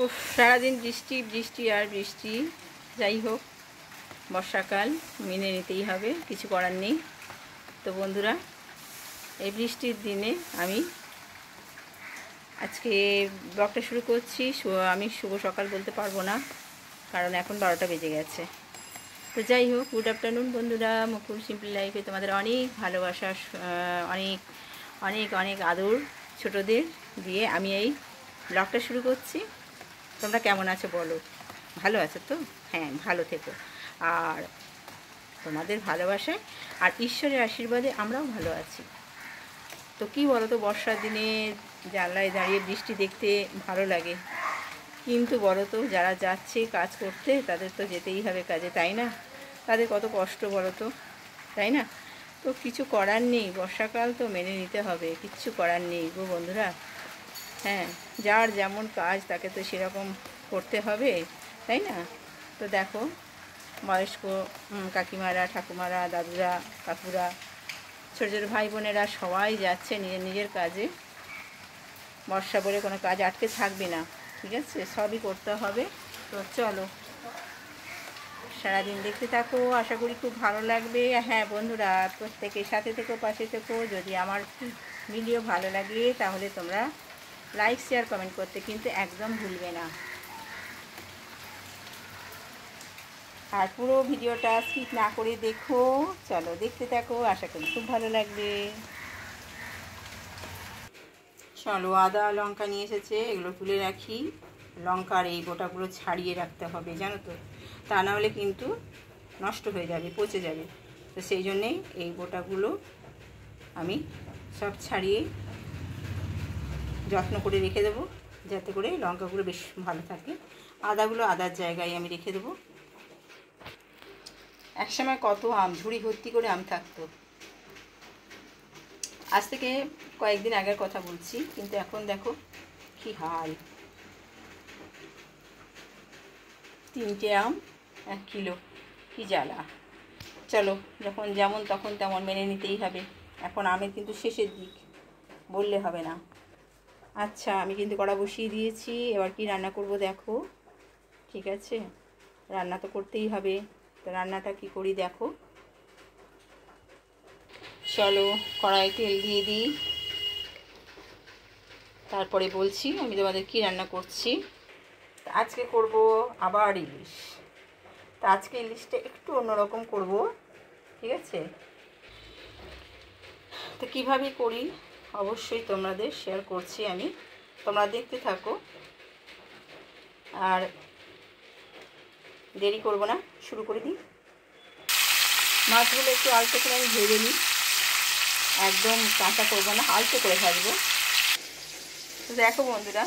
উফ, সারাদিন বৃষ্টি বৃষ্টি আর বৃষ্টি। যাই হোক, বর্ষাকাল মেনে নিতেই হবে, কিছু করার নেই। তো বন্ধুরা, এই বৃষ্টির দিনে আমি আজকে ব্লগটা শুরু করছি। আমি শুভ সকাল বলতে পারবো না, কারণ এখন 12টা বেজে গেছে। তো যাই হোক, গুড আফটারনুন বন্ধুরা। মুকুল সিম্পল লাইফে তোমাদের অনেক ভালোবাসা, অনেক অনেক অনেক আদর ছোটদের দিয়ে আমি এই ব্লগটা শুরু করছি। তোমরা কেমন আছো বলো? ভালো আছো তো? হ্যাঁ, ভালো থেকো। আর তোমাদের ভালোবাসায় আর ঈশ্বরের আশীর্বাদে আমরাও ভালো আছি। তো কী বলো তো, বর্ষার দিনে জানলায় দাঁড়িয়ে বৃষ্টি দেখতে ভালো লাগে, কিন্তু বলো তো, যারা যাচ্ছে কাজ করতে তাদের তো যেতেই হবে কাজে, তাই না? তাদের কত কষ্ট বলো তো, তাই না? তো কিছু করার নেই, বর্ষাকাল তো মেনে নিতে হবে, কিচ্ছু করার নেই গো বন্ধুরা। হ্যাঁ, যার যেমন কাজ তাকে তো সেরকম করতে হবে, তাই না? তো দেখো, বয়স্ক কাকিমারা, ঠাকুমারা, দাদুরা, কাকুরা, ছোটো ছোটো ভাই বোনেরা সবাই যাচ্ছে নিজের নিজের কাজে। বর্ষা বলে কোনো কাজ আটকে থাকবে না, ঠিক আছে? সবই করতে হবে। তো চলো, সারাদিন দেখতে থাকো, আশা করি খুব ভালো লাগবে। হ্যাঁ বন্ধুরা, প্রত্যেকের সাথে থেকো, পাশে থেকো। যদি আমার ভিডিও ভালো লাগে তাহলে তোমরা লাইক, শেয়ার, কমেন্ট করতে কিন্তু একদম ভুলবে না। আর পুরো ভিডিওটা স্কিপ না করে দেখো। চলো দেখতে থাকো, আশা করি খুব ভালো লাগবে। চলো, আদা লঙ্কা নিয়ে এসেছে, এগুলো তুলে রাখি। লঙ্কার এই গোটাগুলো ছাড়িয়ে রাখতে হবে, জানো তো, তা না হলে কিন্তু নষ্ট হয়ে যাবে, পচে যাবে। তো সেই জন্যেই এই গোটাগুলো আমি সব ছাড়িয়ে যত্ন করে রেখে দেবো, যাতে করে লঙ্কাগুলো বেশ ভালো থাকে। আদাগুলো আদার জায়গায় আমি রেখে দেবো। একসময় কত আম, ঝুড়ি ভর্তি করে আম থাকতো। আজ থেকে কয়েকদিন আগের কথা বলছি, কিন্তু এখন দেখো কি হাল। 3টে আম 1 কিলো, কি জ্বালা। চলো, যখন যেমন তখন তেমন মেনে নিতেই হবে। এখন আমের কিন্তু শেষের দিক, বললে হবে না। আচ্ছা, আমি কিন্তু কড়া বসিয়ে দিয়েছি। এবার কি রান্না করব দেখো, ঠিক আছে? রান্না তো করতেই হবে। তো রান্নাটা কি করি দেখো। চলো, কড়াই তেল দিয়ে দিই, তারপরে বলছি আমি তোমাদের কি রান্না করছি। আজকে করব আবার ইলিশ। তো আজকে ইলিশটা একটু অন্যরকম করব, ঠিক আছে? তো কীভাবে করি অবশ্যই তোমাদের শেয়ার করছি আমি, তোমরা দেখতে থাকো। আর দেরি করব না, শুরু করে দিই। মাছগুলো একটু আলতো করে আমি ভেজে নিই, একদম কাঁচা করবো না, আলতো করে ভাজবো। তো দেখো বন্ধুরা,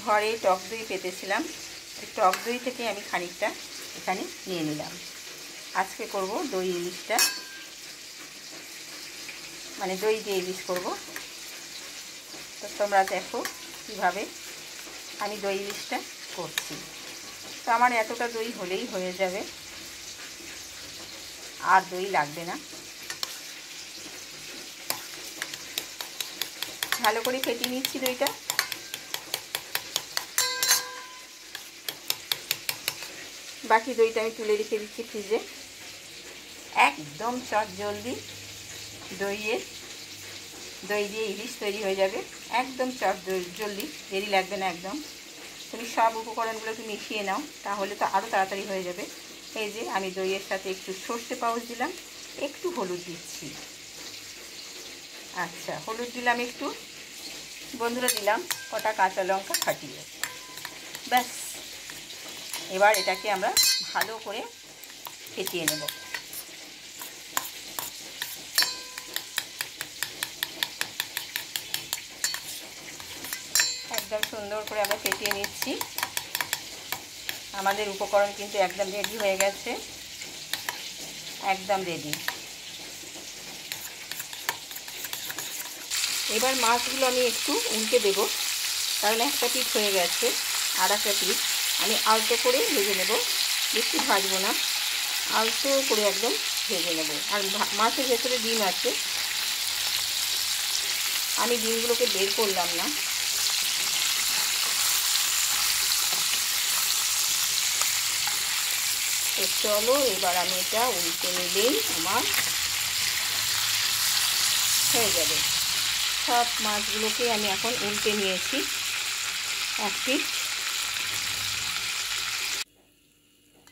ঘরে টক দই পেতেছিলাম, এই টক দই থেকে আমি খানিকটা এখানে নিয়ে নিলাম। আজকে করব দই ইলিশটা, মানে দই দিয়ে ইলিশ করব। তো তোমরা দেখো কীভাবে আমি দই ইলিশটা করছি। তো আমার এতটা দই হলেই হয়ে যাবে, আর দই লাগবে না। ভালো করে ফেটিয়ে নিচ্ছি দইটা। বাকি দইটা আমি তুলে রেখে দিচ্ছি ফ্রিজে। একদম চটজলদি দই দিয়ে ইলিশ তৈরি হয়ে যাবে, একদম জলদি, দেরি লাগবে না একদম। তুমি সব উপকরণগুলো একটু মিশিয়ে নাও, তাহলে তো আরও তাড়াতাড়ি হয়ে যাবে। এই যে আমি দইয়ের সাথে একটু সর্ষে পাউচ দিলাম, একটু হলুদ দিচ্ছি। আচ্ছা, হলুদ দিলাম একটু, বন্ধুরা দিলাম কটা কাঁচা লঙ্কা ফাটিয়ে। ব্যাস, এবার এটাকে আমরা ভালো করে ফেটিয়ে নেব। একদম সুন্দর করে আমরা ফেটিয়ে নিচ্ছি। আমাদের উপকরণ কিন্তু একদম রেডি হয়ে গেছে, একদম রেডি। এবার মাছগুলো আমি একটু উল্টে দেব, কারণ একটা পিঠ হয়ে গেছে, আর একটা পিঠ আমি আলতো করে ভেজে নেব, বেশি ভাজবো না, আলতো করে একদম ভেজে নেব। আর মাছের ভেতরে ডিম আছে, আমি ডিমগুলোকে বের করলাম না। চলো এবার আমি এটা উল্টে নিলেই আমার হয়ে যাবে। সব মাছগুলোকে আমি এখন উল্টে নিয়েছি এক পিঠ।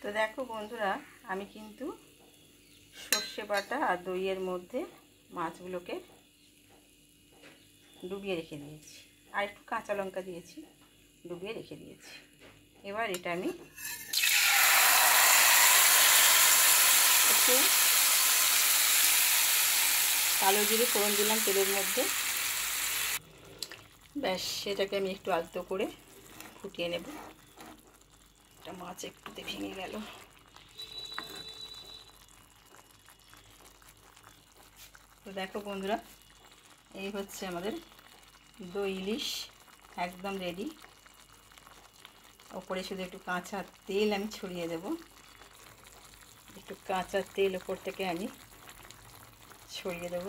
তো দেখো বন্ধুরা, আমি কিন্তু সর্ষে বাটা আর দইয়ের মধ্যে মাছগুলোকে ডুবিয়ে রেখে দিয়েছি, আর একটু কাঁচা লঙ্কা দিয়েছি, ডুবিয়ে রেখে দিয়েছি। এবার এটা আমি একটু কালো জিরে ফোড়ন দিলাম তেলের মধ্যে। ব্যাস, সেটাকে আমি একটু আলতো করে ফুটিয়ে নেব। এটা মাছ একটুতে ভেঙে গেল। তো দেখো বন্ধুরা, এই হচ্ছে আমাদের দই ইলিশ একদম রেডি। ওপরে শুধু একটু কাঁচা তেল আমি ছড়িয়ে দেব, একটু কাঁচা তেল ওপর থেকে আমি ছড়িয়ে দেব।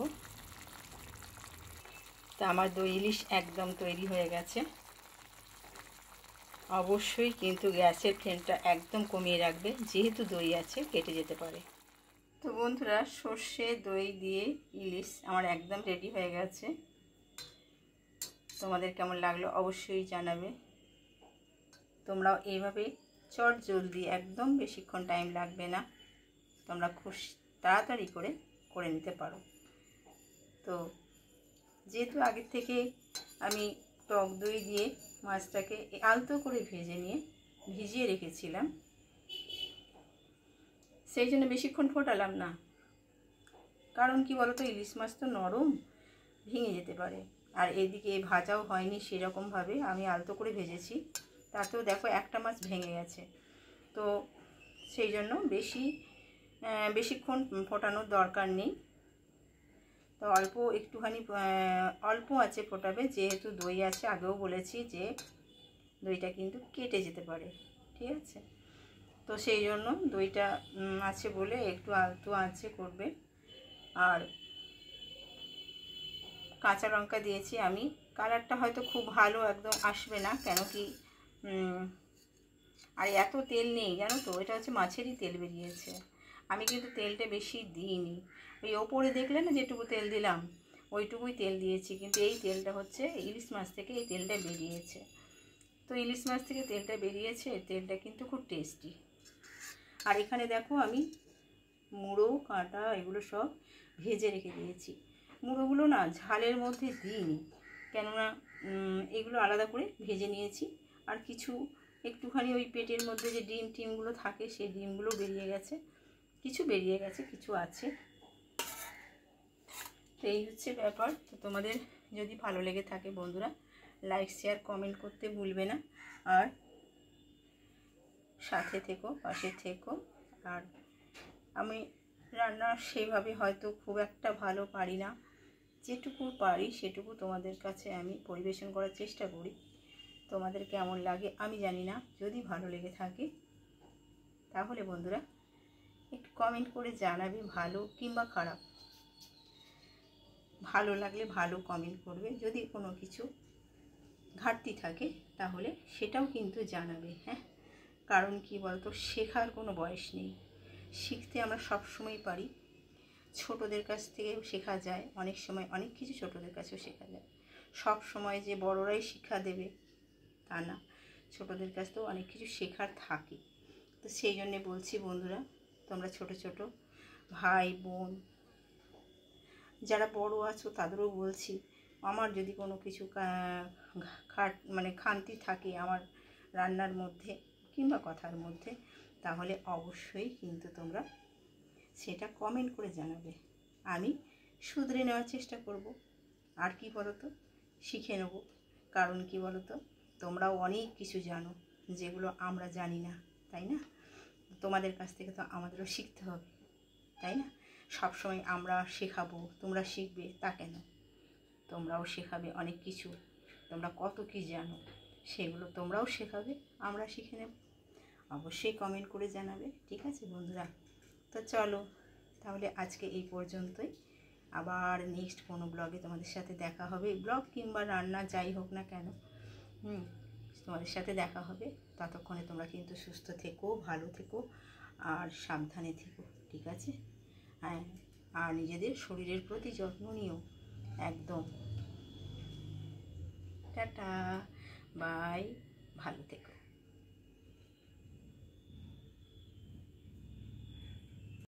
তা আমার দই ইলিশ একদম তৈরি হয়ে গেছে। অবশ্যই কিন্তু গ্যাসের ফ্লেমটা একদম কমিয়ে রাখবে, যেহেতু দই আছে কেটে যেতে পারে। তো বন্ধুরা, সর্ষে দই দিয়ে ইলিশ আমার একদম রেডি হয়ে গেছে। তোমাদের কেমন লাগলো অবশ্যই জানাবে। তোমরাও এইভাবে চট জলদি, একদম বেশিক্ষণ টাইম লাগবে না, তোমরা খুব তাড়াতাড়ি করে নিতে পারো। তো যেহেতু আগের থেকে আমি টক দই দিয়ে মাছটাকে আলতো করে ভিজিয়ে রেখেছিলাম, সেই জন্য বেশিক্ষণ ফোটালাম না। কারণ কি বলো তো, ইলিশ মাছ তো নরম, ভেঙে যেতে পারে। আর এদিকে ভাজাও হয়নি সেরকমভাবে, আমি আলতো করে ভেজেছি, তাতেও দেখো একটা মাছ ভেঙে গেছে। তো সেই জন্য বেশিক্ষণ ফোটানোর দরকার নেই। তো একটুখানি অল্প আছে ফোটাবে, যেহেতু দই আছে। আগেও বলেছি যে দইটা কিন্তু কেটে যেতে পারে, ঠিক আছে? তো সেই জন্য দইটা আছে বলে একটু আলতো আঁচে করবে। আর কাঁচা লঙ্কা দিয়েছি আমি। কালারটা হয়তো খুব ভালো একদম আসবে না, কেন কি আর এত তেল নেই জানো তো, এটা হচ্ছে মাছেরই তেল বেরিয়েছে। আমি কিন্তু তেলটা বেশি দিইনি, ওই ওপরে দেখলে না যেটুকু তেল দিলাম ওইটুকুই তেল দিয়েছি, কিন্তু এই তেলটা হচ্ছে ইলিশ মাছ থেকে এই তেলটা বেরিয়েছে। তো ইলিশ মাছ থেকে তেলটা বেরিয়েছে, তেলটা কিন্তু খুব টেস্টি। আর এখানে দেখো আমি মুড়ো কাঁটা এগুলো সব ভেজে রেখে দিয়েছি। মুড়োগুলো না ঝালের মধ্যে দিইনি, কেননা এগুলো আলাদা করে ভেজে নিয়েছি। আর কিছু একটুখানি ওই পেটের মধ্যে যে ডিমগুলো থাকে, সেই ডিমগুলো বেরিয়ে গেছে, কিছু আছে। তো এই হচ্ছে ব্যাপার। তো তোমাদের যদি ভালো লেগে থাকে বন্ধুরা, লাইক শেয়ার কমেন্ট করতে ভুলবে না। আর সাথে থেকো, পাশে থেকো। আর আমি রান্না সেইভাবে হয়তো খুব একটা ভালো পারি না, যেটুকু পারি সেটুকু তোমাদের কাছে আমি পরিবেশন করার চেষ্টা করি। তোমাদের কেমন লাগে আমি জানি না। যদি ভালো লেগে থাকে তাহলে বন্ধুরা একটু কমেন্ট করে জানাবে, ভালো কিংবা খারাপ। ভালো লাগলে ভালো কমেন্ট করবে, যদি কোনো কিছু ঘাটতি থাকে তাহলে সেটাও কিন্তু জানাবে। হ্যাঁ, কারণ কি বলতো, শেখার কোনো বয়স নেই, শিখতে আমরা সবসময় পারি। ছোটদের কাছ থেকেও শেখা যায়, অনেক সময় অনেক কিছু ছোটদের কাছেও শেখা যায়। সব সময় যে বড়রাই শিক্ষা দেবে তা না, ছোটদের কাছ থেকেও অনেক কিছু শেখার থাকে। তো সেই জন্যে বলছি বন্ধুরা, তোমরা ছোট ছোট ভাই বোন যারা বড় আছো তাদেরও বলছি, আমার যদি কোনো কিছু খামতি থাকে আমার রান্নার মধ্যে কিংবা কথার মধ্যে, তাহলে অবশ্যই কিন্তু তোমরা সেটা কমেন্ট করে জানাবে। আমি শুধরে নেওয়ার চেষ্টা করব। আর কি বলো তো, শিখে নেব। কারণ কি বলো তো, তোমরাও অনেক কিছু জানো যেগুলো আমরা জানি না, তাই না? তোমাদের কাছ থেকে তো আমাদেরও শিখতে হবে, তাই না? সবসময় আমরা শেখাবো, তোমরা শিখবে তা কেন? তোমরাও শেখাবে অনেক কিছু, তোমরা কত কি জানো সেগুলো তোমরাও শেখাবে, আমরা শিখে নেব। অবশ্যই কমেন্ট করে জানাবে, ঠিক আছে বন্ধুরা? তো চলো তাহলে আজকে এই পর্যন্তই। আবার নেক্সট কোনো ব্লগে তোমাদের সাথে দেখা হবে, ব্লগ কিংবা রান্না যাই হোক না কেন, তোমাদের সাথে দেখা হবে। ততক্ষণে তোমরা কিন্তু সুস্থ থেকো, ভালো থেকো। আর সাবধানে থেকো, ঠিক আছে? হ্যাঁ, আর নিজেদের শরীরের প্রতি যত্ন নিও একদম। টাটা, বাই, ভালো